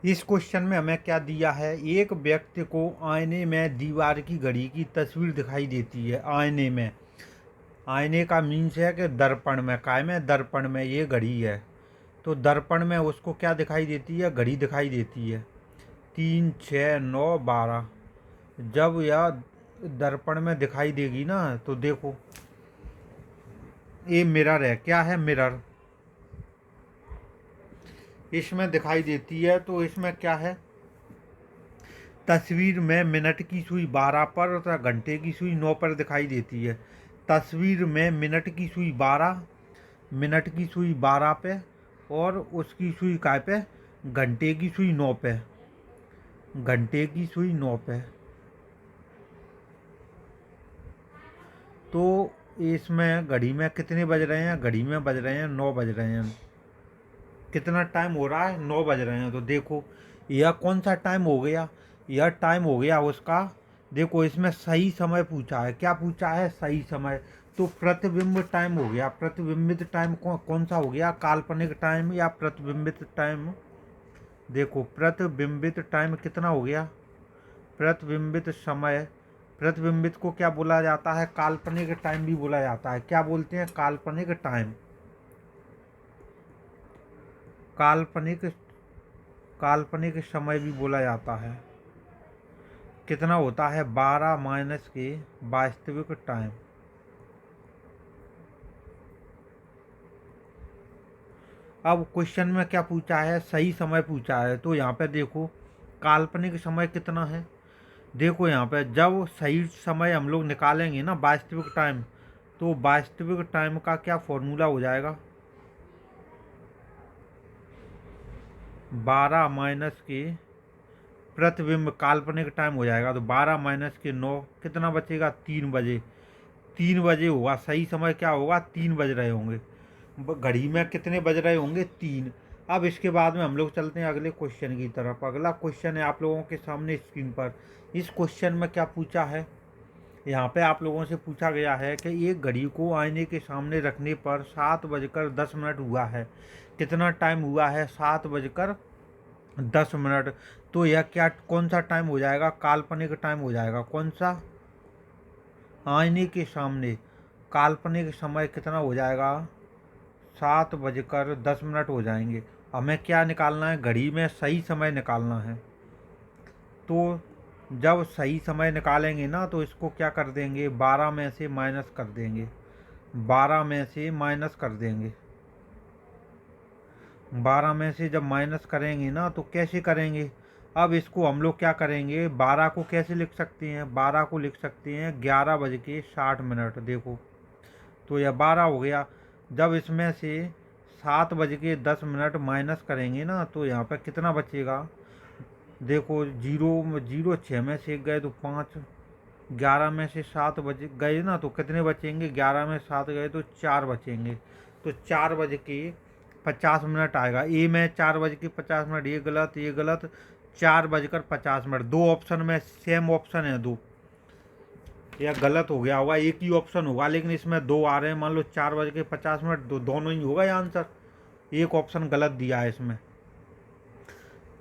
इस क्वेश्चन में हमें क्या दिया है, एक व्यक्ति को आईने में दीवार की घड़ी की तस्वीर दिखाई देती है। आईने में, आईने का मीन्स है कि दर्पण में, काय में, दर्पण में ये घड़ी है। तो दर्पण में उसको क्या दिखाई देती है, घड़ी दिखाई देती है 3, 6, 9, 12। जब यह दर्पण में दिखाई देगी ना, तो देखो ये मिरर है, क्या है, मिरर, इसमें दिखाई देती है। तो इसमें क्या है, तस्वीर में मिनट की सुई 12 पर तथा घंटे की सुई 9 पर दिखाई देती है। तस्वीर में मिनट की सुई 12, मिनट की सुई 12 पे, और उसकी सुई काय पे, घंटे की सुई 9 पे, घंटे की सुई 9 पे। तो इसमें घड़ी में कितने बज रहे हैं, घड़ी में बज रहे हैं 9 बज रहे हैं। कितना टाइम हो रहा है, 9 बज रहे हैं। तो देखो यह कौन सा टाइम हो गया, यह टाइम हो गया उसका। देखो इसमें सही समय पूछा है, क्या पूछा है, सही समय। तो प्रतिबिंब टाइम हो गया, प्रतिबिंबित टाइम कौन सा हो गया, काल्पनिक टाइम या प्रतिबिंबित टाइम। देखो प्रतिबिंबित टाइम कितना हो गया, प्रतिबिंबित समय। प्रतिबिंबित को क्या बोला जाता है, काल्पनिक टाइम भी बोला जाता है। क्या बोलते हैं, काल्पनिक टाइम, काल्पनिक, काल्पनिक समय भी बोला जाता है। कितना होता है, 12 माइनस के वास्तविक टाइम। अब क्वेश्चन में क्या पूछा है, सही समय पूछा है। तो यहाँ पे देखो काल्पनिक समय कितना है। देखो यहाँ पे जब सही समय हम लोग निकालेंगे ना, वास्तविक टाइम, तो वास्तविक टाइम का क्या फॉर्मूला हो जाएगा, 12 माइनस के प्रतिबिंब, काल्पनिक टाइम हो जाएगा। तो 12 माइनस के 9, कितना बचेगा, 3 बजे। 3 बजे होगा सही समय, क्या होगा, 3 बज रहे होंगे। घड़ी में कितने बज रहे होंगे, 3। अब इसके बाद में हम लोग चलते हैं अगले क्वेश्चन की तरफ। अगला क्वेश्चन है आप लोगों के सामने स्क्रीन पर। इस क्वेश्चन में क्या पूछा है, यहाँ पे आप लोगों से पूछा गया है कि एक घड़ी को आईने के सामने रखने पर 7:10 हुआ है। कितना टाइम हुआ है, 7:10। तो यह क्या, कौन सा टाइम हो जाएगा, काल्पनिक टाइम हो जाएगा। कौन सा, आईने के सामने काल्पनिक समय कितना हो जाएगा, 7:10 हो जाएंगे। हमें क्या निकालना है, घड़ी में सही समय निकालना है। तो जब सही समय निकालेंगे ना, तो इसको क्या कर देंगे, 12 में से माइनस कर देंगे, 12 में से माइनस कर देंगे। 12 में से जब माइनस करेंगे ना, तो कैसे करेंगे, अब इसको हम लोग क्या करेंगे, 12 को कैसे लिख सकते हैं, 12 को लिख सकते हैं 11:60। देखो तो यह 12 हो गया। जब इसमें से 7:10 माइनस करेंगे ना, तो यहाँ पर कितना बचेगा, देखो जीरो जीरो 6 में से गए तो 5, 11 में से 7 बच गए ना, तो कितने बचेंगे, 11 में 7 गए तो 4 बचेंगे। तो 4:50 आएगा। ए में 4:50, ये गलत, ये गलत। 4:50, दो ऑप्शन में सेम ऑप्शन है दो, या गलत हो गया होगा, एक ही ऑप्शन होगा, लेकिन इसमें दो आ रहे हैं। मान लो 4:50, दोनों ही होगा ये आंसर। एक ऑप्शन गलत दिया है इसमें।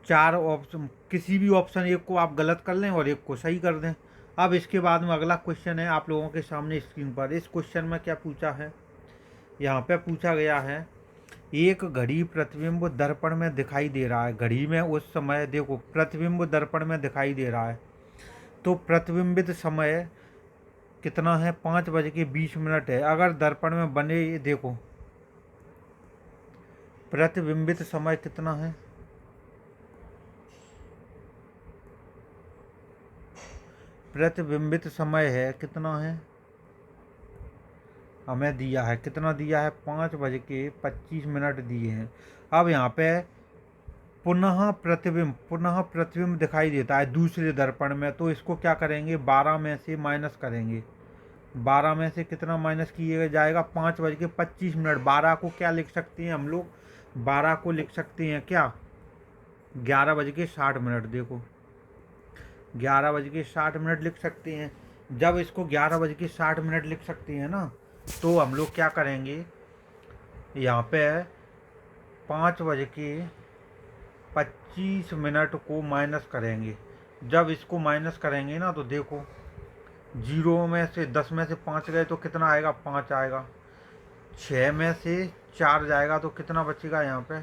चार ऑप्शन, किसी भी ऑप्शन एक को आप गलत कर लें और एक को सही कर दें। अब इसके बाद में अगला क्वेश्चन है आप लोगों के सामने स्क्रीन पर। इस क्वेश्चन में क्या पूछा है, यहाँ पे पूछा गया है, एक घड़ी प्रतिबिंब दर्पण में दिखाई दे रहा है। घड़ी में उस समय देखो प्रतिबिंब दर्पण में दिखाई दे रहा है। तो प्रतिबिंबित समय कितना है, 5:20 है। अगर दर्पण में बने, देखो प्रतिबिंबित समय कितना है, प्रतिबिंबित समय है कितना है, हमें दिया है, कितना दिया है, 5:25 दिए हैं। अब यहाँ पे पुनः प्रतिबिंब दिखाई देता है दूसरे दर्पण में। तो इसको क्या करेंगे, 12 में से माइनस करेंगे। 12 में से कितना माइनस किया जाएगा, 5:25। 12 को क्या लिख सकते हैं हम लोग, 12 को लिख सकते हैं क्या, 11:60। देखो 11:60 लिख सकते हैं। जब इसको 11:60 लिख सकते हैं ना, तो हम लोग क्या करेंगे, यहाँ पे 5 बज के 25 मिनट को माइनस करेंगे। जब इसको माइनस करेंगे ना तो देखो 0 में से 10 में से 5 गए तो कितना आएगा, 5 आएगा। 6 में से 4 जाएगा तो कितना बचेगा यहाँ पे,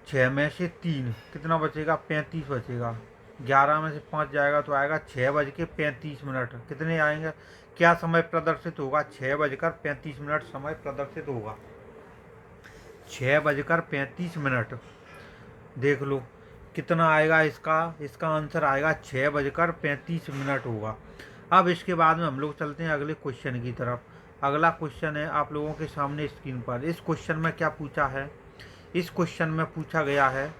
6 में से 3 कितना बचेगा, 35 बचेगा। 11 में से 5 जाएगा तो आएगा 6:35। कितने आएंगे, क्या समय प्रदर्शित होगा, 6:35 समय प्रदर्शित होगा। 6:35 देख लो कितना आएगा, इसका आंसर आएगा 6:35 होगा। अब इसके बाद में हम लोग चलते हैं अगले क्वेश्चन की तरफ। अगला क्वेश्चन है आप लोगों के सामने स्क्रीन पर। इस क्वेश्चन में क्या पूछा है, इस क्वेश्चन में पूछा गया है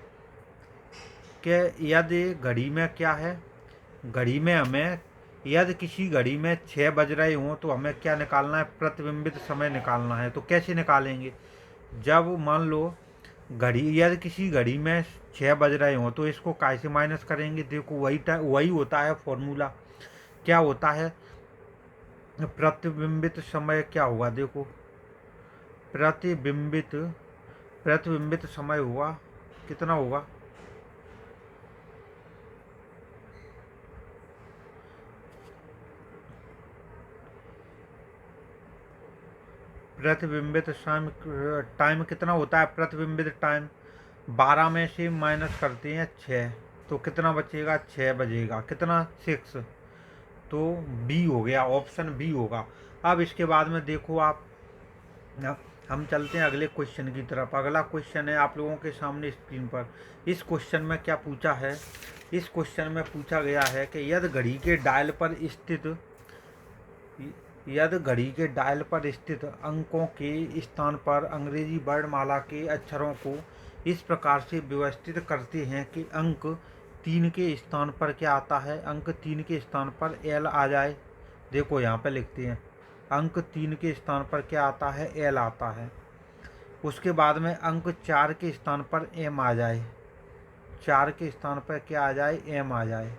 कि यदि घड़ी में क्या है, घड़ी में हमें यदि किसी घड़ी में 6 बज रहे हों तो हमें क्या निकालना है, प्रतिबिंबित समय निकालना है। तो कैसे निकालेंगे, जब मान लो घड़ी यदि किसी घड़ी में 6 बज रहे हों तो इसको कैसे माइनस करेंगे। देखो वही होता है फॉर्मूला, क्या होता है, प्रतिबिंबित समय क्या होगा, देखो प्रतिबिंबित समय होगा, कितना होगा, प्रतिबिंबित टाइम कितना होता है, प्रतिबिंबित टाइम 12 में से माइनस करते हैं 6 तो कितना बचेगा, 6 बजेगा, कितना 6, तो बी हो गया, ऑप्शन बी होगा। अब इसके बाद में देखो आप, हम चलते हैं अगले क्वेश्चन की तरफ। अगला क्वेश्चन है आप लोगों के सामने स्क्रीन पर। इस क्वेश्चन में क्या पूछा है, इस क्वेश्चन में पूछा गया है कि यदि घड़ी के डायल पर स्थित अंकों के स्थान पर अंग्रेजी वर्णमाला के अक्षरों को इस प्रकार से व्यवस्थित करते हैं कि अंक 3 के स्थान पर क्या आता है, अंक 3 के स्थान पर एल आ जाए। देखो यहाँ पे लिखते हैं अंक 3 के स्थान पर क्या आता है, एल आता है। उसके बाद में अंक 4 के स्थान पर एम आ जाए, 4 के स्थान पर क्या आ जाए, एम आ जाए।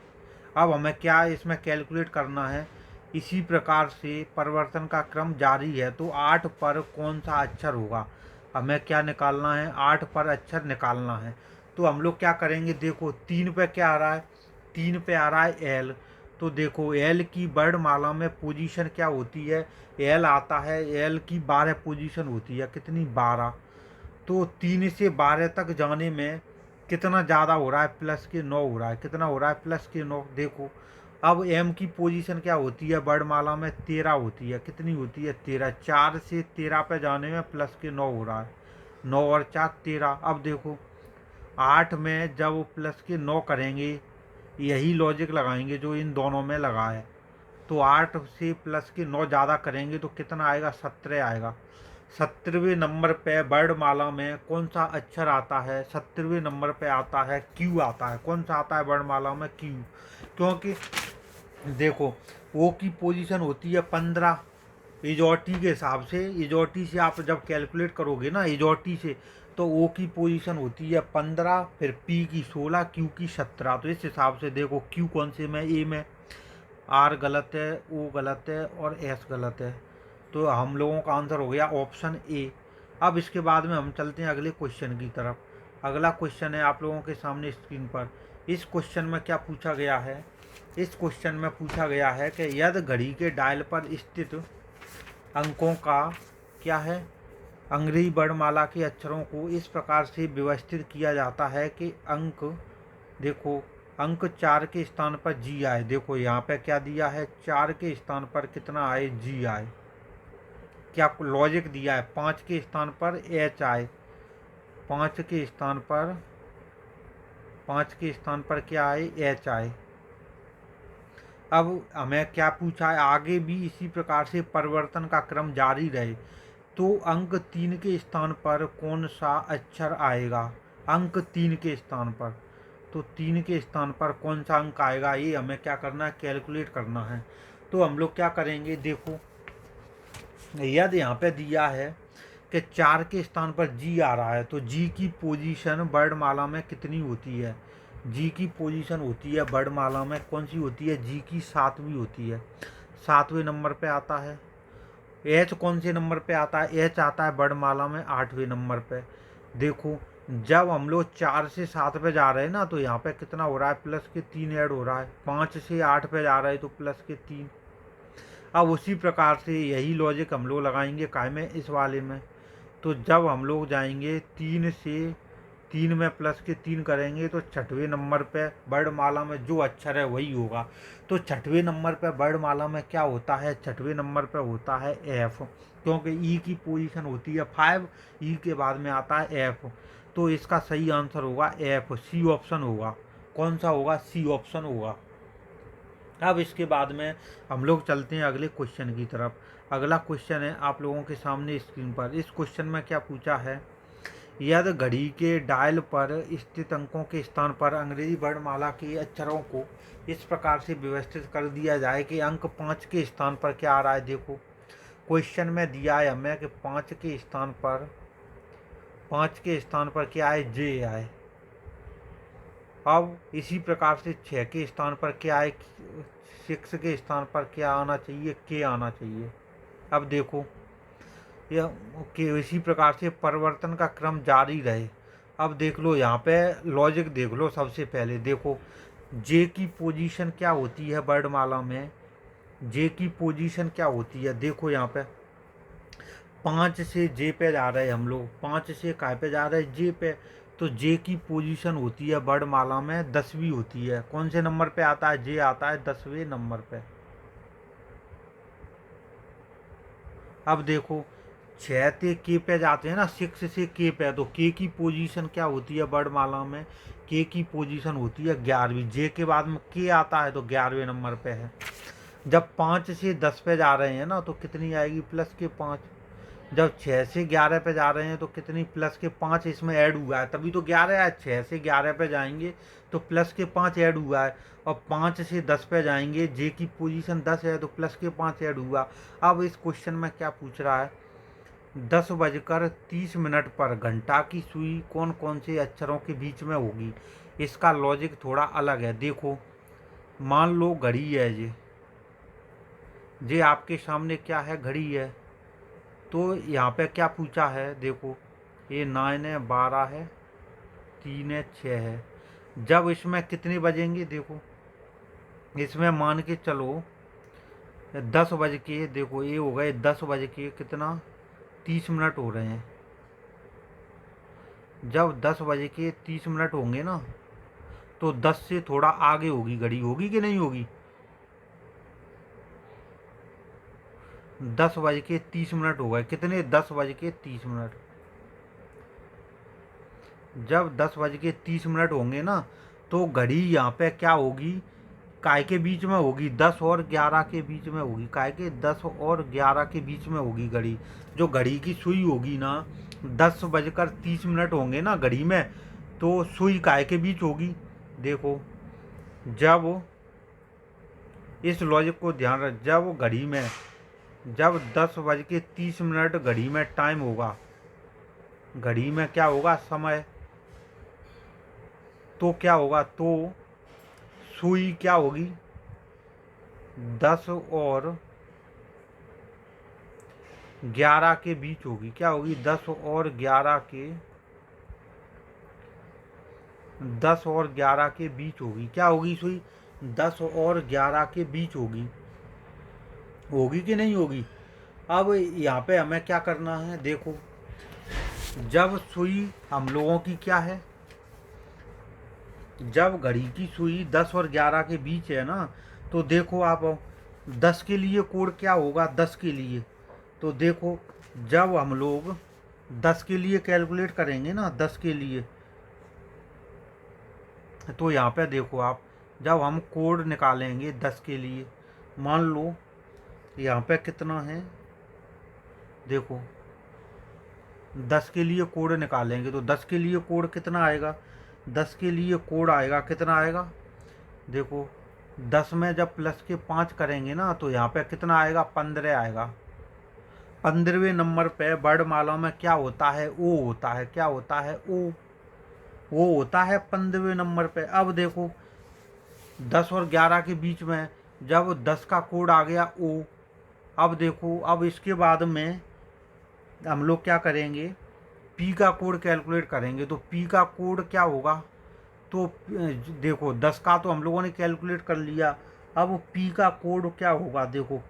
अब हमें क्या इसमें कैलकुलेट करना है, इसी प्रकार से परिवर्तन का क्रम जारी है। तो 8 पर कौन सा अक्षर होगा, हमें क्या निकालना है, 8 पर अक्षर निकालना है। तो हम लोग क्या करेंगे, देखो 3 पे क्या आ रहा है, 3 पे आ रहा है एल। तो देखो एल की वर्णमाला में पोजीशन क्या होती है, एल आता है, एल की 12 पोजीशन होती है, कितनी, 12। तो 3 से 12 तक जाने में कितना ज़्यादा हो रहा है, +9 हो रहा है, कितना हो रहा है, +9। देखो अब एम की पोजीशन क्या होती है वर्णमाला में, 13 होती है, कितनी होती है, 13। 4 से 13 पे जाने में +9 हो रहा है, 9 और 4 13। अब देखो 8 में जब +9 करेंगे, यही लॉजिक लगाएंगे जो इन दोनों में लगा है। तो 8 से +9 ज़्यादा करेंगे तो कितना आएगा, 17 आएगा। 17वें नंबर पे वर्णमाला में कौन सा अक्षर आता है, 17वें नंबर पे आता है क्यू आता है। कौन सा आता है वर्णमाला में, क्यू। क्योंकि देखो ओ की पोजीशन होती है 15 इजोटी के हिसाब से, इजोटी से आप जब कैलकुलेट करोगे ना इजोटी से, तो ओ की पोजीशन होती है 15, फिर पी की 16, क्यू की 17। तो इस हिसाब से देखो क्यू कौन से में, ए में, आर गलत है, ओ गलत है और एस गलत है। तो हम लोगों का आंसर हो गया ऑप्शन ए। अब इसके बाद में हम चलते हैं अगले क्वेश्चन की तरफ। अगला क्वेश्चन है आप लोगों के सामने स्क्रीन पर। इस क्वेश्चन में क्या पूछा गया है, इस क्वेश्चन में पूछा गया है कि यदि घड़ी के डायल पर स्थित अंकों का क्या है, अंग्रेजी वर्णमाला के अक्षरों को इस प्रकार से व्यवस्थित किया जाता है कि अंक, देखो अंक 4 के स्थान पर जी आए। देखो यहाँ पे क्या दिया है, 4 के स्थान पर कितना आए, जी आए। क्या लॉजिक दिया है, 5 के स्थान पर एच आए, 5 के स्थान पर, 5 के स्थान पर क्या आए, एच आए। अब हमें क्या पूछा है, आगे भी इसी प्रकार से परिवर्तन का क्रम जारी रहे तो अंक 3 के स्थान पर कौन सा अक्षर आएगा, अंक 3 के स्थान पर। तो 3 के स्थान पर कौन सा अंक आएगा, ये हमें क्या करना है, कैलकुलेट करना है। तो हम लोग क्या करेंगे, देखो यदि यहाँ पे दिया है कि 4 के स्थान पर जी आ रहा है, तो जी की पोजीशन वर्णमाला में कितनी होती है, जी की पोजीशन होती है वर्णमाला में कौन सी होती है, जी की 7वीं होती है, 7वें नंबर पे आता है। एच कौन से नंबर पे आता है, एच आता है वर्णमाला में 8वें नंबर पे। देखो जब हम लोग 4 से 7 पे जा रहे हैं ना, तो यहाँ पे कितना हो रहा है, प्लस के 3 ऐड हो रहा है। 5 से 8 पे जा रहे हैं तो प्लस के 3। अब उसी प्रकार से यही लॉजिक हम लोग लगाएंगे काय में, इस वाले में। तो जब हम लोग जाएंगे 3 से 3 में प्लस के 3 करेंगे तो छठवें नंबर पे वर्णमाला में जो अक्षर है वही होगा। तो छठवें नंबर पे वर्णमाला में क्या होता है, छठवें नंबर पे होता है एफ, क्योंकि ई की पोजीशन होती है 5, ई के बाद में आता है एफ। तो इसका सही आंसर होगा एफ, सी ऑप्शन होगा। कौन सा होगा, सी ऑप्शन होगा। अब इसके बाद में हम लोग चलते हैं अगले क्वेश्चन की तरफ। अगला क्वेश्चन है आप लोगों के सामने स्क्रीन पर। इस क्वेश्चन में क्या पूछा है, यदि घड़ी के डायल पर स्थित अंकों के स्थान पर अंग्रेजी वर्णमाला के अक्षरों को इस प्रकार से व्यवस्थित कर दिया जाए कि अंक 5 के स्थान पर क्या आ रहा है। देखो क्वेश्चन में दिया है हमें कि 5 के स्थान पर क्या है, जे आए। अब इसी प्रकार से 6 के स्थान पर क्या है, 6 के स्थान पर क्या आना चाहिए, के आना चाहिए। अब देखो यह कि इसी प्रकार से परिवर्तन का क्रम जारी रहे। अब देख लो यहाँ पे लॉजिक देख लो। सबसे पहले देखो जे की पोजीशन क्या होती है वर्णमाला में, जे की पोजीशन क्या होती है। देखो यहाँ पे 5 से जे पे जा रहे हैं हम लोग, 5 से काय पे जा रहे हैं, जे पे। तो जे की पोजीशन होती है वर्णमाला में 10वीं होती है। कौन से नंबर पे आता है, जे आता है 10वें नंबर पे। अब देखो 6 से के पे जाते हैं ना, 6 से के पे, तो के की पोजीशन क्या होती है वर्णमाला में, के की पोजीशन होती है 11वीं। जे के बाद में के आता है तो 11वें नंबर पे है। जब 5 से 10 पे जा रहे हैं ना तो कितनी आएगी, प्लस के 5। जब 6 से 11 पे जा रहे हैं तो कितनी, प्लस के 5 इसमें ऐड हुआ है तभी तो 11 है। 6 से 11 पे जाएंगे तो प्लस के 5 ऐड हुआ है। और 5 से 10 पे जाएंगे, जे की पोजीशन 10 है तो प्लस के 5 ऐड हुआ। अब इस क्वेश्चन में क्या पूछ रहा है, 10:30 पर घंटा की सुई कौन कौन से अक्षरों के बीच में होगी। इसका लॉजिक थोड़ा अलग है। देखो मान लो घड़ी है, जे आपके सामने क्या है, घड़ी है। तो यहाँ पे क्या पूछा है, देखो ये 9 है, 12 है, 3 है, 6 है। जब इसमें कितने बजेंगे, देखो इसमें मान के चलो 10 बज के, देखो ये हो गए 10 बज के कितना, 30 मिनट हो रहे हैं। जब 10 बजे के 30 मिनट होंगे ना तो 10 से थोड़ा आगे होगी घड़ी, होगी कि नहीं होगी। 10 बज के 30 मिनट हो गए, कितने, 10 बज के 30 मिनट। जब 10 बज के 30 मिनट होंगे ना तो घड़ी यहाँ पे क्या होगी, काय के बीच में होगी, 10 और 11 के बीच में होगी। काय के 10 और 11 के बीच में होगी घड़ी। जो घड़ी की सुई होगी ना, 10:30 होंगे ना घड़ी में, तो सुई काय के बीच होगी। देखो जब इस लॉजिक को ध्यान रख, जब घड़ी में, जब 10:30 घड़ी में टाइम होगा, घड़ी में क्या होगा, समय, तो क्या होगा, तो सुई क्या होगी, 10 और 11 के बीच होगी। क्या होगी, 10 और 11 के बीच होगी। क्या होगी सुई, 10 और 11 के बीच होगी। होगी कि नहीं होगी। अब यहाँ पे हमें क्या करना है, देखो जब सुई हम लोगों की क्या है, जब घड़ी की सुई 10 और 11 के बीच है ना, तो देखो आप 10 के लिए कोड क्या होगा, 10 के लिए। तो देखो जब हम लोग 10 के लिए कैलकुलेट करेंगे ना, 10 के लिए, तो यहाँ पे देखो आप, जब हम कोड निकालेंगे 10 के लिए, मान लो यहाँ पे कितना है, देखो 10 के लिए कोड निकालेंगे तो 10 के लिए कोड कितना आएगा, 10 के लिए कोड आएगा, कितना आएगा, देखो 10 में जब प्लस के 5 करेंगे ना तो यहाँ पे कितना आएगा, 15 आएगा। 15वें नंबर पे वर्णमाला में क्या होता है, ओ होता है। क्या होता है, ओ होता है 15वें नंबर पे। अब देखो 10 और 11 के बीच में जब 10 का कोड आ गया ओ, अब देखो अब इसके बाद में हम लोग क्या करेंगे, पी का कोड कैलकुलेट करेंगे तो पी का कोड क्या होगा, तो देखो 10 का तो हम लोगों ने कैलकुलेट कर लिया। अब पी का कोड क्या होगा, देखो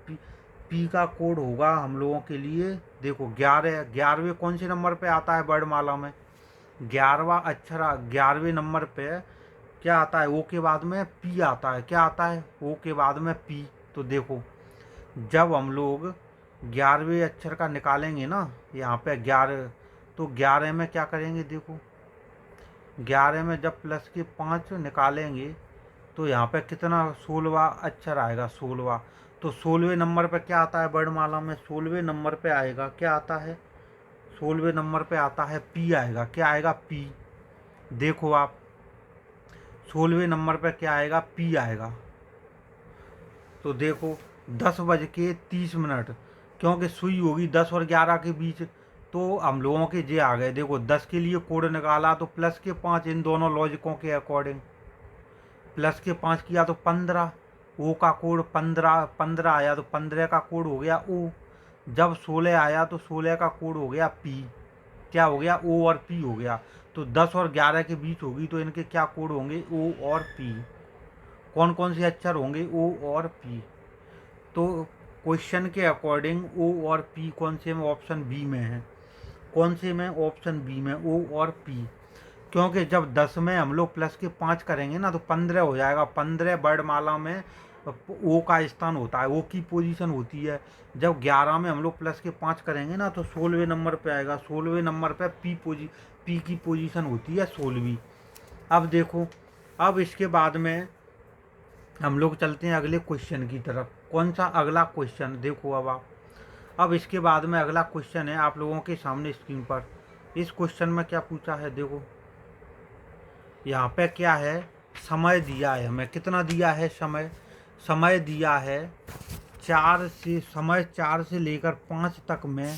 पी का कोड होगा हम लोगों के लिए, देखो 11वें कौन से नंबर पे आता है वर्णमाला में, 11वां अक्षर 11वें नंबर पे क्या आता है, ओ के बाद में पी आता है, क्या आता है, ओ के बाद में पी। तो देखो जब हम लोग 11वें अक्षर का निकालेंगे ना, यहाँ पे 11, तो 11 में क्या करेंगे, देखो 11 में जब प्लस के 5 निकालेंगे तो यहाँ पे कितना 16वां अक्षर आएगा, 16वां। तो 16वें नंबर पे क्या आता है वर्णमाला में, 16वें नंबर पे आएगा, क्या आता है, 16वें नंबर पे आता है पी आएगा, क्या आएगा, पी। देखो आप 16वें नंबर पे क्या आएगा, पी आएगा। तो देखो 10:30, क्योंकि सुई होगी 10 और 11 के बीच, तो हम लोगों के जे आ गए। देखो 10 के लिए कोड निकाला तो प्लस के 5, इन दोनों लॉजिकों के अकॉर्डिंग प्लस के 5 किया तो 15, ओ का कोड 15 आया तो 15 का कोड हो गया ओ। जब 16 आया तो 16 का कोड हो गया पी, क्या हो गया, ओ और पी हो गया। तो 10 और 11 के बीच होगी तो इनके क्या कोड होंगे, ओ और पी। कौन कौन से अक्षर होंगे, ओ और पी। तो क्वेश्चन के अकॉर्डिंग ओ और पी कौन से में, ऑप्शन बी में है, कौन से में, ऑप्शन बी में, ओ और पी। क्योंकि जब 10 में हम लोग प्लस के 5 करेंगे ना तो 15 हो जाएगा, 15 वर्णमाला में ओ का स्थान होता है, ओ की पोजीशन होती है। जब 11 में हम लोग प्लस के 5 करेंगे ना तो 16वें नंबर पे आएगा, 16वें नंबर पे पी की पोजीशन होती है 16वीं। अब देखो, अब इसके बाद में हम लोग चलते हैं अगले क्वेश्चन की तरफ। कौन सा अगला क्वेश्चन, देखो अब इसके बाद में अगला क्वेश्चन है आप लोगों के सामने स्क्रीन पर। इस क्वेश्चन में क्या पूछा है, देखो यहाँ पे क्या है, समय दिया है हमें, कितना दिया है, समय दिया है 4 से लेकर 5 तक में,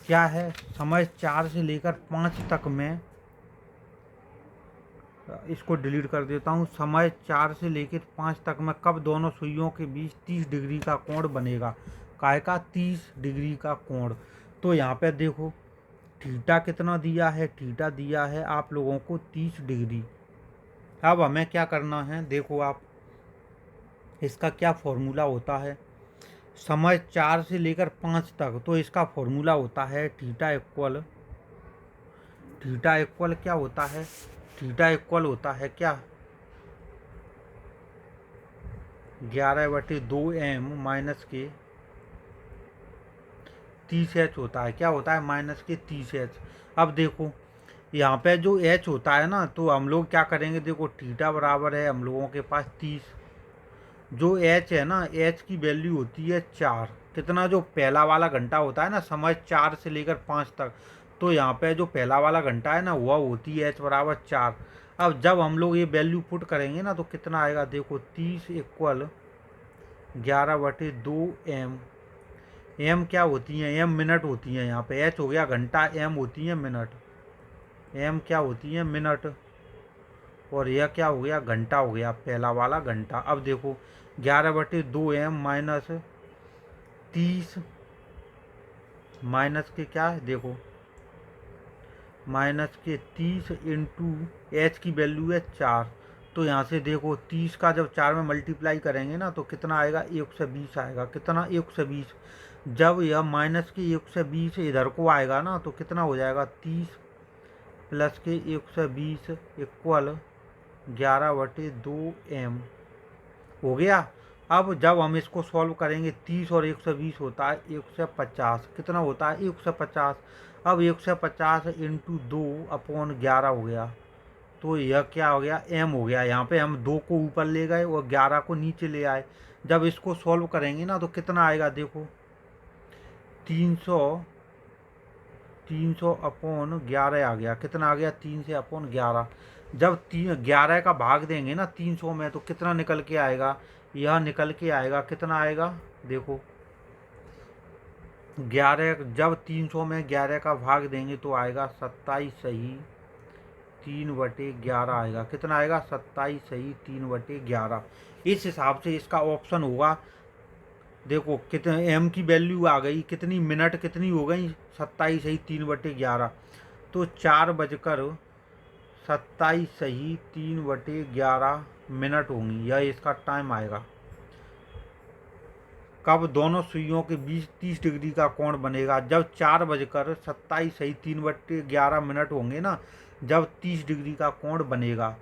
क्या है, समय 4 से लेकर 5 तक में, इसको डिलीट कर देता हूँ। समय 4 से लेकर 5 तक में कब दोनों सुइयों के बीच 30 डिग्री का कोण बनेगा, काय का 30 डिग्री का कोण। तो यहाँ पे देखो थीटा कितना दिया है, थीटा दिया है आप लोगों को 30 डिग्री। अब हमें क्या करना है, देखो आप इसका क्या फॉर्मूला होता है, समय 4 से लेकर 5 तक, तो इसका फॉर्मूला होता है थीटा इक्वल क्या होता है, थीटा इक्वल होता है क्या, 11/2m माइनस के 30h होता है, क्या होता है, माइनस के 30h। अब देखो यहाँ पे जो h होता है ना, तो हम लोग क्या करेंगे, देखो थीटा बराबर है हम लोगों के पास 30, जो h है ना, h की वैल्यू होती है 4। कितना, जो पहला वाला घंटा होता है ना, समय 4 से लेकर 5 तक, तो यहाँ पे जो पहला वाला घंटा है ना वह होती है h बराबर 4। अब जब हम लोग ये वैल्यू पुट करेंगे ना तो कितना आएगा, देखो 30 इक्वल 11/2m। एम क्या होती हैं, एम मिनट होती हैं, यहाँ पे एच हो गया घंटा, एम होती है मिनट, एम क्या होती है, मिनट, और यह क्या हो गया, घंटा हो गया, पहला वाला घंटा। अब देखो 11/2m माइनस 30 माइनस के क्या है, देखो माइनस के 30 इंटू एच की वैल्यू है 4। तो यहाँ से देखो 30 का जब 4 में मल्टीप्लाई करेंगे ना तो कितना आएगा, 120 आएगा, कितना, 120। जब यह माइनस के 120 इधर को आएगा ना तो कितना हो जाएगा, 30 प्लस के 120 इक्वल 11/2m हो गया। अब जब हम इसको सॉल्व करेंगे 30 और 120 होता है 150, कितना होता है, 150। अब 150 इंटू 2/11 हो गया, तो यह क्या हो गया, m हो गया। यहाँ पे हम 2 को ऊपर ले गए और 11 को नीचे ले आए। जब इसको सॉल्व करेंगे ना तो कितना आएगा, देखो 300/11 आ गया, कितना आ गया, 300/11। जब 11 का भाग देंगे ना 300 में तो कितना निकल के आएगा, यह निकल के आएगा, कितना आएगा, देखो 11, जब 300 में 11 का भाग देंगे तो आएगा 27 सही 3/11 आएगा, कितना आएगा, 27 सही 3/11। इस हिसाब से इसका ऑप्शन होगा देखो कितने एम की वैल्यू आ गई, कितनी मिनट कितनी हो गई, 27 सही 3/11। तो 4:27 सही 3/11 मिनट होंगी, यह इसका टाइम आएगा। कब दोनों सुइयों के बीच 30 डिग्री का कोण बनेगा, जब 4:27 सही 3/11 मिनट होंगे ना, जब 30 डिग्री का कोण बनेगा।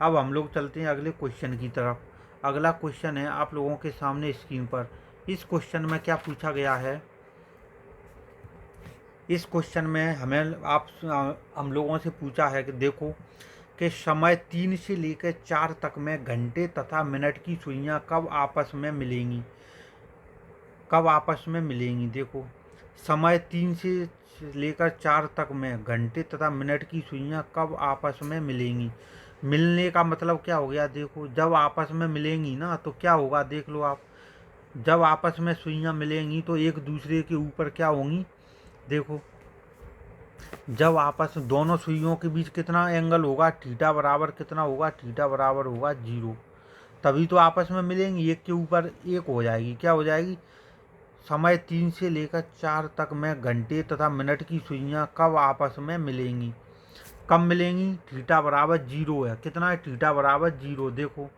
अब हम लोग चलते हैं अगले क्वेश्चन की तरफ। अगला क्वेश्चन है आप लोगों के सामने स्क्रीन पर। इस क्वेश्चन में क्या पूछा गया है, इस क्वेश्चन में हम लोगों से पूछा है कि देखो कि समय 3 से लेकर 4 तक में घंटे तथा मिनट की सुइयां कब आपस में मिलेंगी, कब आपस में मिलेंगी। देखो समय 3 से लेकर 4 तक में घंटे तथा मिनट की सुइयां कब आपस में मिलेंगी। मिलने का मतलब क्या हो गया, देखो जब आपस में मिलेंगी ना तो क्या होगा, देख लो आप। जब आपस में सुइयां मिलेंगी तो एक दूसरे के ऊपर क्या होंगी, देखो जब आपस में दोनों सुइयों के बीच कितना एंगल होगा, थीटा बराबर कितना होगा, थीटा बराबर होगा 0। तभी तो आपस में मिलेंगी, एक के ऊपर एक हो जाएगी, क्या हो जाएगी। समय 3 से लेकर 4 तक में घंटे तथा मिनट की सुइयां कब आपस में मिलेंगी, कब मिलेंगी, थीटा बराबर 0 है। कितना है, थीटा बराबर 0। देखो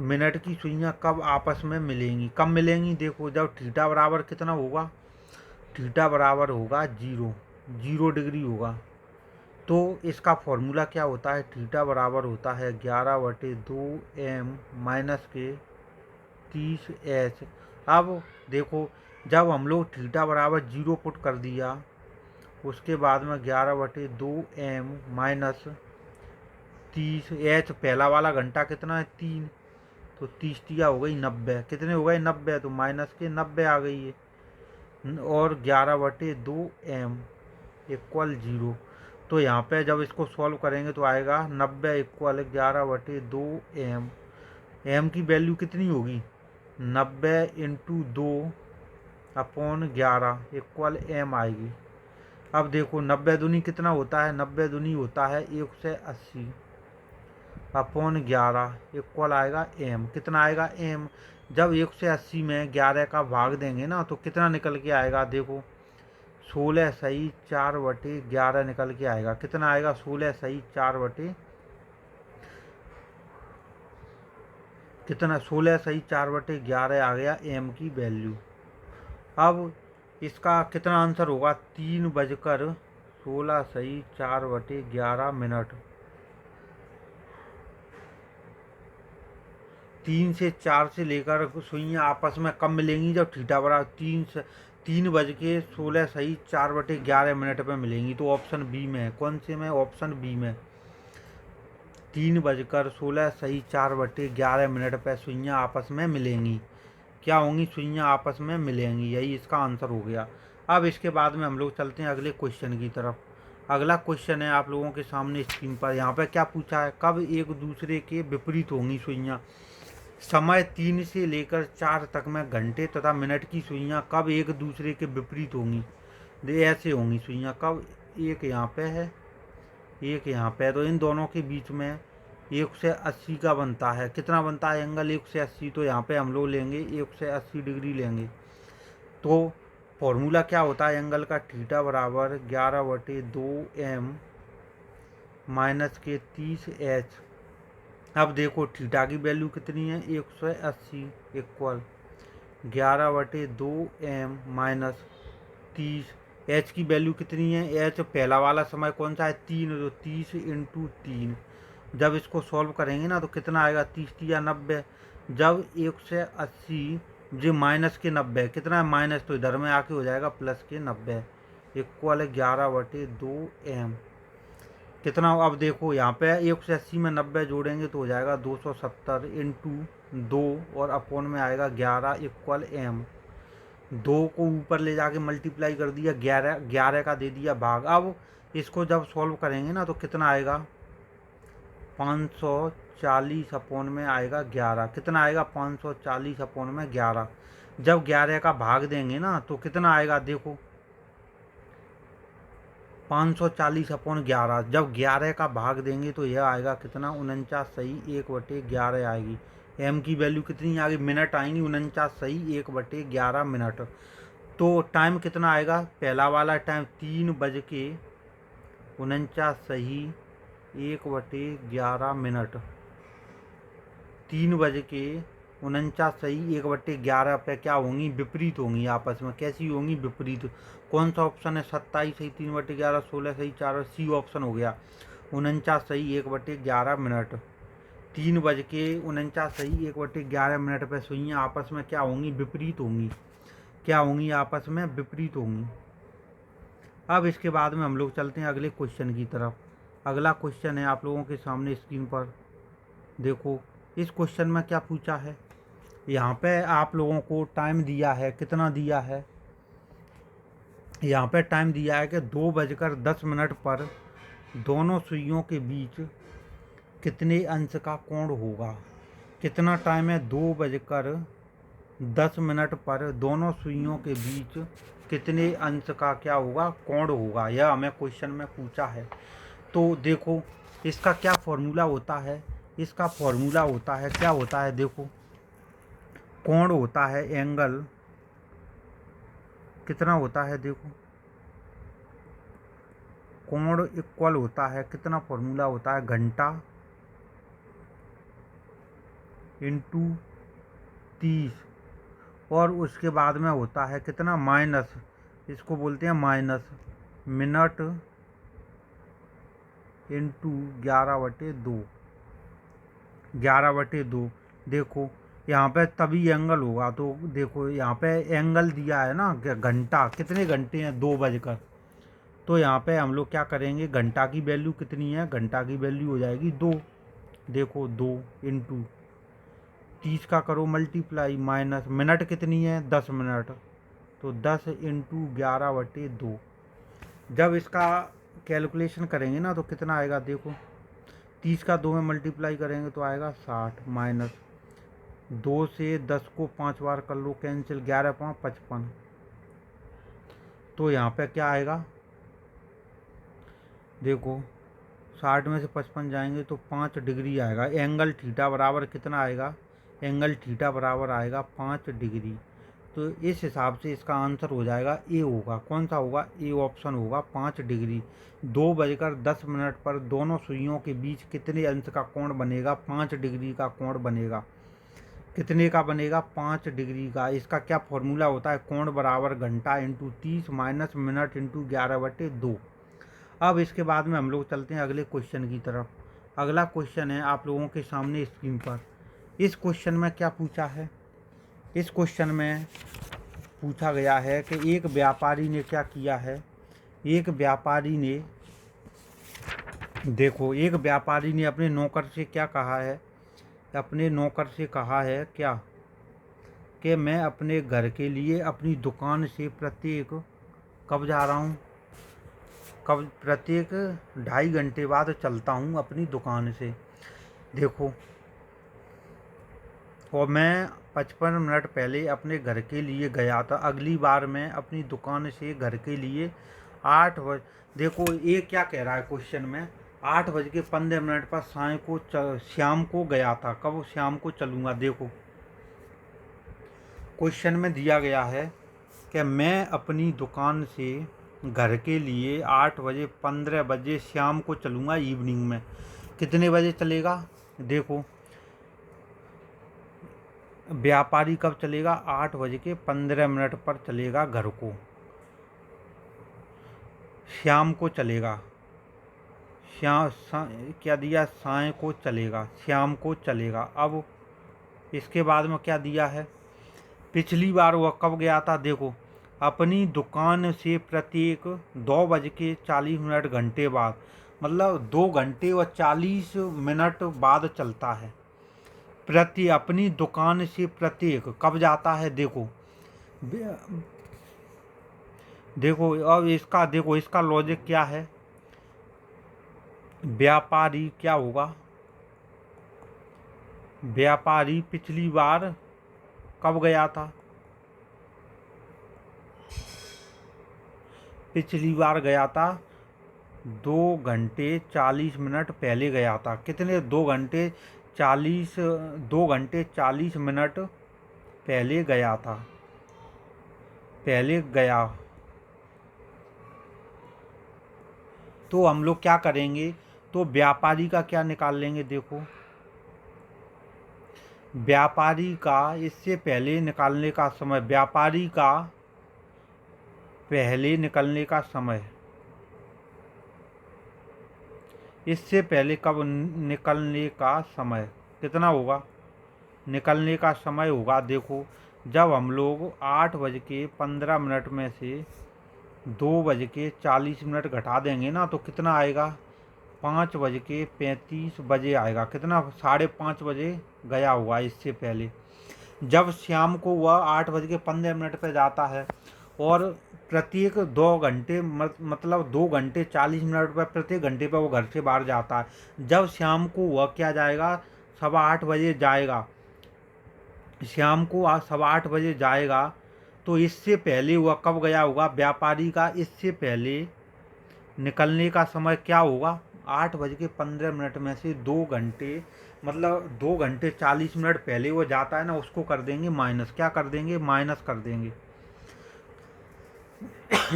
मिनट की सुइयां कब आपस में मिलेंगी, कब मिलेंगी, देखो जब थीटा बराबर कितना होगा, थीटा बराबर होगा 0 डिग्री होगा। तो इसका फॉर्मूला क्या होता है, थीटा बराबर होता है 11/2m माइनस के 30h। अब देखो जब हम लोग थीटा बराबर 0 पुट कर दिया, उसके बाद में 11/2m माइनस 30h, पहला वाला घंटा कितना है 3, तो 30 तिया हो गई 90, कितने हो गए 90, तो माइनस के 90 आ गई है। और 11/2m इक्वल 0। तो यहाँ पे जब इसको सॉल्व करेंगे तो आएगा 90 इक्वल 11/2m। m की वैल्यू कितनी होगी, 90 इंटू 2/11 इक्वल m आएगी। अब देखो 90 दूनी कितना होता है, 90 दूनी होता है 180/11 इक्वल आएगा m, कितना आएगा m। जब 180 में 11 का भाग देंगे ना तो कितना निकल के आएगा, देखो 16 सही 4/11 निकल के आएगा। कितना आएगा, 16 सही 4 कितना 16 सही 4/11 आ गया m की वैल्यू। अब इसका कितना आंसर होगा, 3:16 सही 4/11 मिनट। 3 से 4 से लेकर सुइयां आपस में कब मिलेंगी, जब थीटा बराबर 3:16 सही 4/11 मिनट पे मिलेंगी। तो ऑप्शन बी में है, कौन से में, ऑप्शन बी में 3:16 सही 4/11 मिनट पे सुइयां आपस में मिलेंगी। क्या होंगी, सुइयां आपस में मिलेंगी, यही इसका आंसर हो गया। अब इसके बाद में हम लोग चलते हैं अगले क्वेश्चन की तरफ। अगला क्वेश्चन है आप लोगों के सामने स्क्रीन पर। यहाँ पे क्या पूछा है, कब एक दूसरे के विपरीत होंगी सुइयां। समय 3 से लेकर 4 तक में घंटे तथा मिनट की सुइयां कब एक दूसरे के विपरीत होंगी। ऐसे होंगी सुइयां कब, एक यहाँ पे है, एक यहाँ पे है, तो इन दोनों के बीच में 180 का बनता है। कितना बनता है एंगल, 180। तो यहाँ पे हम लोग लेंगे 180 डिग्री लेंगे। तो फॉर्मूला क्या होता है एंगल का, थीटा बराबर 11/2m माइनस के 30h। अब देखो थीटा की वैल्यू कितनी है, 180 इक्वल 11/2m माइनस 30। h की वैल्यू कितनी है, h पहला वाला समय कौन सा है 3, तो 30 इंटू 3। जब इसको सॉल्व करेंगे ना तो कितना आएगा, 30 या 90। जब 180 जो माइनस के 90, कितना है माइनस, तो इधर में आके हो जाएगा प्लस के 90 इक्वल 11/2m। कितना, अब देखो यहाँ पे 180 में 90 जोड़ेंगे तो हो जाएगा 270 इंटू 2 और अपोन में आएगा 11 इक्वल m। 2 को ऊपर ले जाके मल्टीप्लाई कर दिया, 11 का दे दिया भाग। अब इसको जब सॉल्व करेंगे ना तो कितना आएगा, 540 अपोन में आएगा 11। कितना आएगा, 540 अपोन में 11। जब 11 का भाग देंगे ना तो कितना आएगा, देखो 540/11। जब 11 का भाग देंगे तो यह आएगा कितना, 49 सही 1/11 आएगी। एम की वैल्यू कितनी आ गई, मिनट आएंगी 49 सही 1/11 मिनट। तो टाइम कितना आएगा, पहला वाला टाइम 3:49 सही 1/11 मिनट। 3:49 सही 1/11 पे क्या होंगी, विपरीत होंगी आपस में। कैसी होंगी, विपरीत। कौन सा ऑप्शन है, 27 सही 3/11, 16 सही 4, सी ऑप्शन हो गया। 49 सही 1/11 मिनट, 3:49 सही 1/11 मिनट पे सुइयाँ आपस में क्या होंगी, विपरीत होंगी। क्या होंगी, आपस में विपरीत होंगी। अब इसके बाद में हम लोग चलते हैं अगले क्वेश्चन की तरफ। अगला क्वेश्चन है आप लोगों के सामने स्क्रीन पर। देखो इस क्वेश्चन में क्या पूछा है, यहाँ पे आप लोगों को टाइम दिया है, कितना दिया है, यहाँ पे टाइम दिया है कि 2:10 पर दोनों सुइयों के बीच कितने अंश का कोण होगा। कितना टाइम है, 2:10 पर दोनों सुइयों के बीच कितने अंश का क्या होगा, कोण होगा। यह हमें क्वेश्चन में पूछा है। तो देखो इसका क्या फॉर्मूला होता है, इसका फॉर्मूला होता है, क्या होता है, देखो कोण होता है एंगल, कितना होता है, देखो कोण इक्वल होता है, कितना फॉर्मूला होता है, घंटा इंटू 30, और उसके बाद में होता है कितना, माइनस, इसको बोलते हैं माइनस मिनट इंटू 11/2, 11/2। देखो यहाँ पे तभी एंगल होगा। तो देखो यहाँ पे एंगल दिया है ना, घंटा, कितने घंटे हैं, 2 बजकर। तो यहाँ पे हम लोग क्या करेंगे, घंटा की वैल्यू कितनी है, घंटा की वैल्यू हो जाएगी 2। देखो 2 इंटू 30 का करो मल्टीप्लाई, माइनस मिनट कितनी है, 10 मिनट। तो 10 इंटू 11/2। जब इसका कैलकुलेशन करेंगे ना तो कितना आएगा, देखो 30 का 2 में मल्टीप्लाई करेंगे तो आएगा 60, माइनस 2 से 10 को 5 बार कर लो कैंसिल, 11×5 = 55। तो यहाँ पे क्या आएगा, देखो 60 में से 55 जाएंगे तो 5 डिग्री आएगा। एंगल थीटा बराबर कितना आएगा, एंगल थीटा बराबर आएगा 5 डिग्री। तो इस हिसाब से इसका आंसर हो जाएगा ए होगा। कौन सा होगा, ए ऑप्शन होगा 5 डिग्री। 2:10 पर दोनों सुइयों के बीच कितने अंश का कोण बनेगा, 5 डिग्री का कोण बनेगा। कितने का बनेगा, 5 डिग्री का। इसका क्या फॉर्मूला होता है, कोण बराबर घंटा इंटू 30 माइनस मिनट इंटू 11/2। अब इसके बाद में हम लोग चलते हैं अगले क्वेश्चन की तरफ। अगला क्वेश्चन है आप लोगों के सामने स्क्रीन पर। इस क्वेश्चन में क्या पूछा है, इस क्वेश्चन में पूछा गया है कि एक व्यापारी ने क्या किया है, एक व्यापारी ने, देखो एक व्यापारी ने अपने नौकर से क्या कहा है, अपने नौकर से कहा है क्या, कि मैं अपने घर के लिए अपनी दुकान से प्रत्येक, कब जा रहा हूँ, कब, प्रत्येक 2.5 घंटे बाद चलता हूँ अपनी दुकान से। देखो और मैं 55 मिनट पहले अपने घर के लिए गया था, अगली बार मैं अपनी दुकान से घर के लिए 8 बजे, देखो ये क्या कह रहा है क्वेश्चन में, 8:15 पर शाम को गया था। कब, शाम को चलूँगा। देखो क्वेश्चन में दिया गया है कि मैं अपनी दुकान से घर के लिए 8:15 शाम को चलूँगा, इवनिंग में। कितने बजे चलेगा, देखो व्यापारी कब चलेगा, 8:15 पर चलेगा घर को, शाम को चलेगा, क्या दिया, साय को चलेगा, शाम को चलेगा। अब इसके बाद में क्या दिया है, पिछली बार वह कब गया था, देखो अपनी दुकान से प्रत्येक 2:40 घंटे बाद, मतलब 2 घंटे और 40 मिनट बाद चलता है। अपनी दुकान से प्रत्येक कब जाता है, देखो अब इसका, देखो इसका लॉजिक क्या है, व्यापारी क्या होगा, व्यापारी पिछली बार कब गया था, पिछली बार गया था 2 घंटे 40 मिनट पहले गया था। कितने, 2 घंटे 2 घंटे 40 मिनट पहले गया था, पहले गया। तो हम लोग क्या करेंगे, तो व्यापारी का क्या निकाल लेंगे। देखो व्यापारी का इससे पहले निकालने का समय, व्यापारी का पहले निकलने का समय, इससे पहले कब निकलने का समय कितना होगा, निकलने का समय होगा। देखो जब हम लोग 8:15 में से 2:40 घटा देंगे ना, तो कितना आएगा, 5:35 आएगा। कितना, 5:30 गया हुआ इससे पहले। जब शाम को वह 8:15 पर जाता है और प्रत्येक 2 घंटे मतलब 2 घंटे 40 मिनट पर प्रत्येक घंटे पर वो घर से बाहर जाता है। जब शाम को वह क्या जाएगा, 8:15 जाएगा, शाम को 8:15 जाएगा, तो इससे पहले वह कब गया होगा, व्यापारी का इससे पहले निकलने का समय क्या होगा, 8:15 में से 2 घंटे मतलब 2 घंटे 40 मिनट पहले वो जाता है ना, उसको कर देंगे माइनस। क्या कर देंगे, माइनस कर देंगे।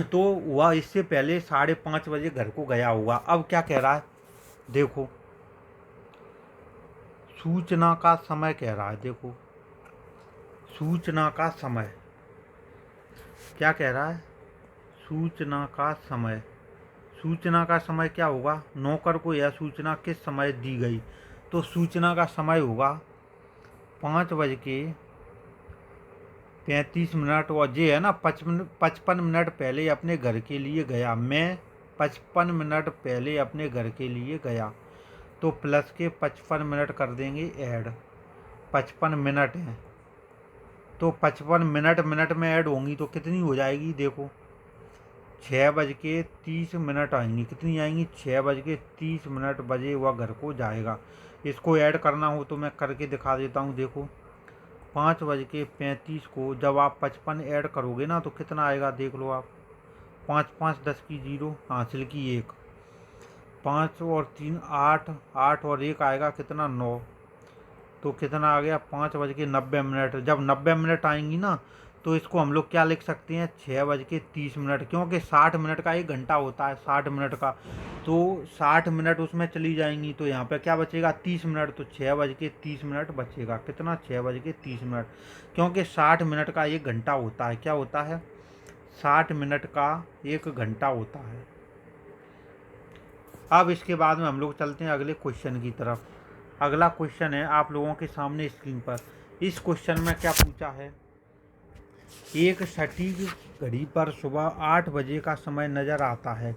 तो वह इससे पहले 5:30 घर को गया होगा। अब क्या कह रहा है, देखो सूचना का समय कह रहा है। देखो सूचना का समय क्या कह रहा है, सूचना का समय। सूचना का समय क्या होगा, नौकर को यह सूचना किस समय दी गई, तो सूचना का समय होगा 5:35 और ये है ना 55 मिनट पहले अपने घर के लिए गया। मैं 55 मिनट पहले अपने घर के लिए गया, तो प्लस के 55 मिनट कर देंगे ऐड। 55 मिनट हैं तो 55 मिनट में ऐड होंगी तो कितनी हो जाएगी, देखो 6:30 आएंगी। कितनी आएंगी, 6:30 बजे वह घर को जाएगा। इसको ऐड करना हो तो मैं करके दिखा देता हूँ। देखो 5:35 को जब आप 55 ऐड करोगे ना, तो कितना आएगा, देख लो आप। 5 5 10 की 0, हासिल की 1, 5 और 3 8, 8 और 1 आएगा कितना, 9। तो कितना आ गया, 5:90। जब 90 मिनट आएंगी ना, तो इसको हम लोग क्या लिख सकते हैं, 6:30, क्योंकि 60 मिनट का 1 घंटा होता है, 60 मिनट का। तो 60 मिनट उसमें चली जाएंगी, तो यहाँ पे क्या बचेगा, 30 मिनट। तो 6:30 बचेगा। कितना, 6:30, क्योंकि 60 मिनट का 1 घंटा होता है। क्या होता है, 60 मिनट का 1 घंटा होता है। अब इसके बाद में हम लोग चलते हैं अगले क्वेश्चन की तरफ। अगला क्वेश्चन है आप लोगों के सामने स्क्रीन पर। इस क्वेश्चन में क्या पूछा है, एक सटीक घड़ी पर सुबह 8 बजे का समय नज़र आता है।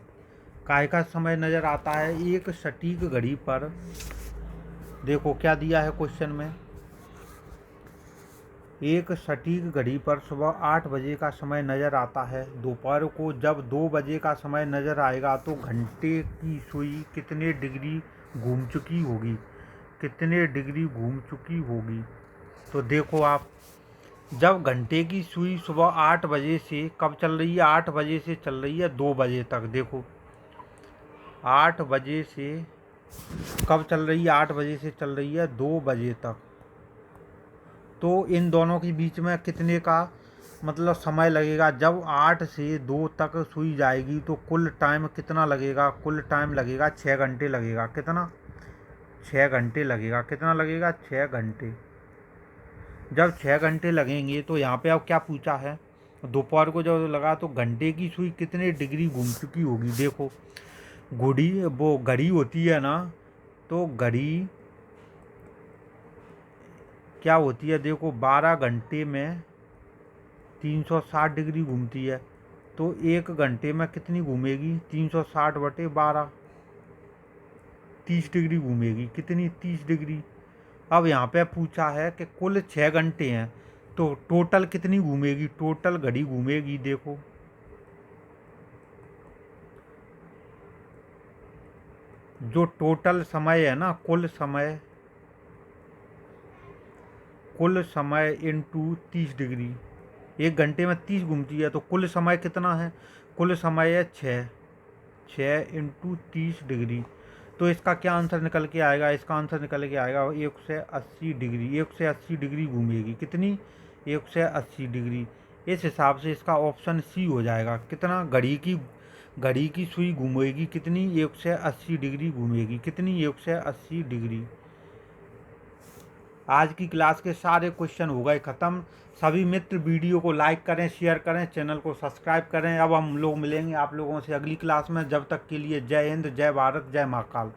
काय का समय नज़र आता है, एक सटीक घड़ी पर। देखो क्या दिया है क्वेश्चन में, एक सटीक घड़ी पर सुबह 8 बजे का समय नज़र आता है। दोपहर को जब 2 बजे का समय नज़र आएगा, तो घंटे की सुई कितने डिग्री घूम चुकी होगी, कितने डिग्री घूम चुकी होगी। तो देखो आप, जब घंटे की सुई सुबह 8 बजे से कब चल रही है, 8 बजे से चल रही है 2 बजे तक। देखो 8 बजे से कब चल रही है, 8 बजे से चल रही है 2 बजे तक। तो इन दोनों के बीच में कितने का मतलब समय लगेगा, जब 8 से 2 तक सुई जाएगी, तो कुल टाइम कितना लगेगा, कुल टाइम लगेगा 6 घंटे लगेगा। कितना, 6 घंटे लगेगा। कितना लगेगा, 6 घंटे। जब 6 घंटे लगेंगे, तो यहाँ पे अब क्या पूछा है, दोपहर को जब लगा तो घंटे की सुई कितने डिग्री घूम चुकी होगी। देखो घड़ी, वो घड़ी होती है ना, तो घड़ी क्या होती है, देखो 12 घंटे में 360 डिग्री घूमती है। तो 1 घंटे में कितनी घूमेगी, 360/12, 30 डिग्री घूमेगी। कितनी, 30 डिग्री। अब यहाँ पे पूछा है कि कुल 6 घंटे हैं, तो टोटल कितनी घूमेगी, टोटल घड़ी घूमेगी। देखो जो टोटल समय है ना, कुल समय इंटू 30 डिग्री। 1 घंटे में 30 घूमती है, तो कुल समय कितना है, कुल समय है 6 इंटू 30 डिग्री। तो इसका क्या आंसर निकल के आएगा, इसका आंसर निकल के आएगा 180 डिग्री। 180 डिग्री घूमेगी, कितनी, 180 डिग्री। इस हिसाब से इसका ऑप्शन सी हो जाएगा। कितना, घड़ी की सुई घूमेगी कितनी, 180 डिग्री घूमेगी, कितनी, 180 डिग्री। आज की क्लास के सारे क्वेश्चन हो गए ख़त्म। सभी मित्र वीडियो को लाइक करें, शेयर करें, चैनल को सब्सक्राइब करें। अब हम लोग मिलेंगे आप लोगों से अगली क्लास में। जब तक के लिए जय हिंद, जय भारत, जय महाकाल।